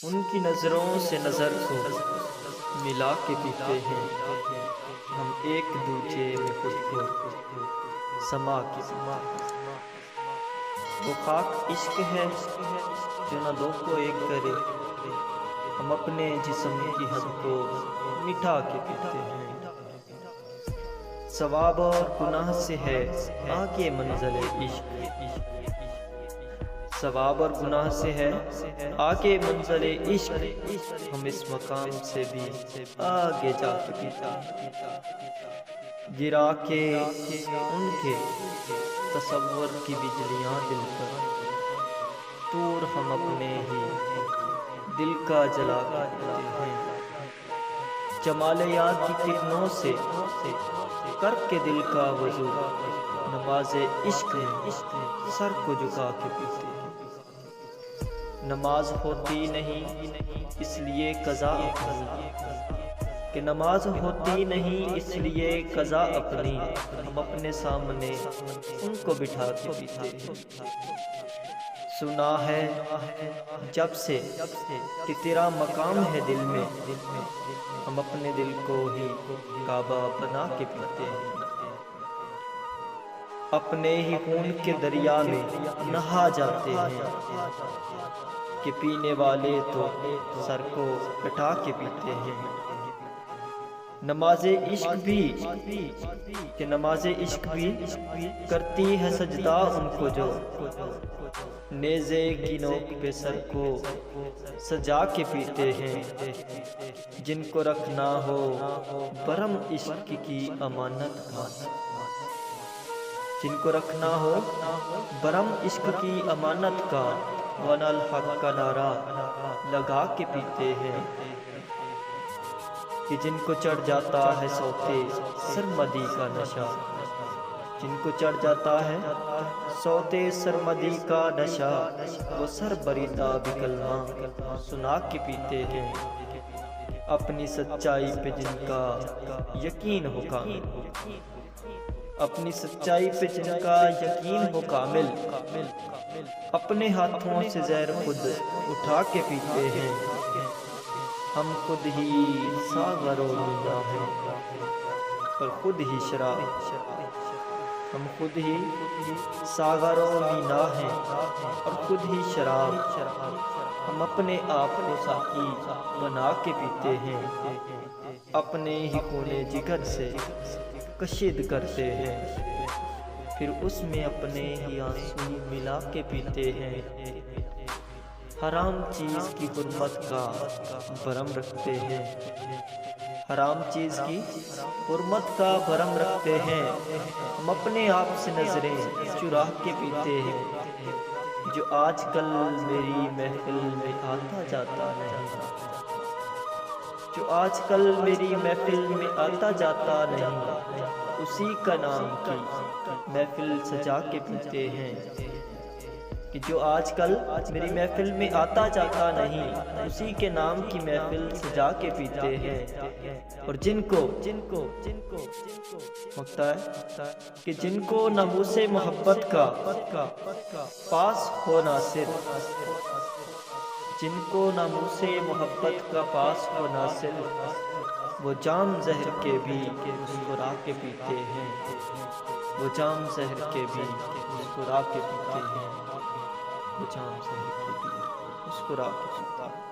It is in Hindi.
उनकी नज़रों से नज़र को मिला के पीते हैं हम एक दूजे में खुद को समा के वो खाक इश्क है जो न दो को एक करे। हम अपने जिस्म की हद को मिटा के पीते हैं। सवाब और गुनाह से है आगे मंज़िल इश्क। सवाब और गुनाह से है आगे मंज़िल इश्क। हम इस मकाम से भी आगे जाके पीते गिरा के उनके तसव्वुर की बिजलियां दिल पर दूर हम अपने ही दिल का जला के पीते हैं। जमाले याद की किरणों से करके दिल का वजू नमाज़े इश्क में सर को झुका के पीते हैं। नमाज होती नहीं इसलिए कज़ा अपनी कि नमाज होती नहीं इसलिए कज़ा अपनी। हम अपने सामने उनको बिठा के पीते हैं। सुना है जब से कि तेरा मकाम है दिल में। हम अपने दिल को ही काबा बना के पीते हैं। अपने ही खून के दरिया में नहा जाते हैं कि पीने वाले तो सर को कटा के पीते हैं। नमाज़े इश्क भी कि नमाज़े इश्क भी करती है सजदा उनको जो नेज़े की नोक पे सर को सजा के पीते हैं। जिनको रखना हो बरम इश्क की अमानत का जिनको रखना हो बरम इश्क की अमानत का वनल हक का नारा लगा के पीते हैं। कि जिनको चढ़ जाता है सौते सरमदी का नशा जिनको चढ़ जाता है सौते सरमदी का नशा वो सर बरीदा भी कलमा सुना के पीते हैं। अपनी सच्चाई पे जिनका यकीन हो कामिल अपनी सच्चाई पे जिनका यकीन हो कामिल अपने हाथों से जहर खुद उठा के पीते हैं। हम खुद ही सागरो मीना हैं और खुद ही शराब हम खुद ही सागरो मीना हैं और खुद ही शराब। हम अपने आप को साकी बना के पीते हैं। अपने ही खूने जिगर से कशीद करते हैं फिर उसमें अपने ही आंसू मिला के पीते हैं। हराम चीज़ की हुर्मत का भरम रखते हैं हराम चीज़ की हुर्मत का भरम रखते हैं। हम अपने आप से नजरें चुरा के पीते हैं। जो आजकल मेरी महफिल में आता जाता नहीं जो आजकल मेरी महफिल में आता जाता नहीं उसी का नाम की महफिल सजा के पीते हैं। कि जो आजकल मेरी महफिल में आता जाता नहीं उसी के नाम की महफिल सजा के पीते हैं। और जिनको होता है कि जिनको नमूसे मोहब्बत का पास हो नासिर जिनको नामूसे मोहब्बत का पास हो नासिर वो जाम जहर के भी मुस्कुरा के पीते हैं। वो जाम जहर के भी मुस्कुरा के पीते हैं। वो जाम जहर के भी मुस्कुरा के पीते हैं।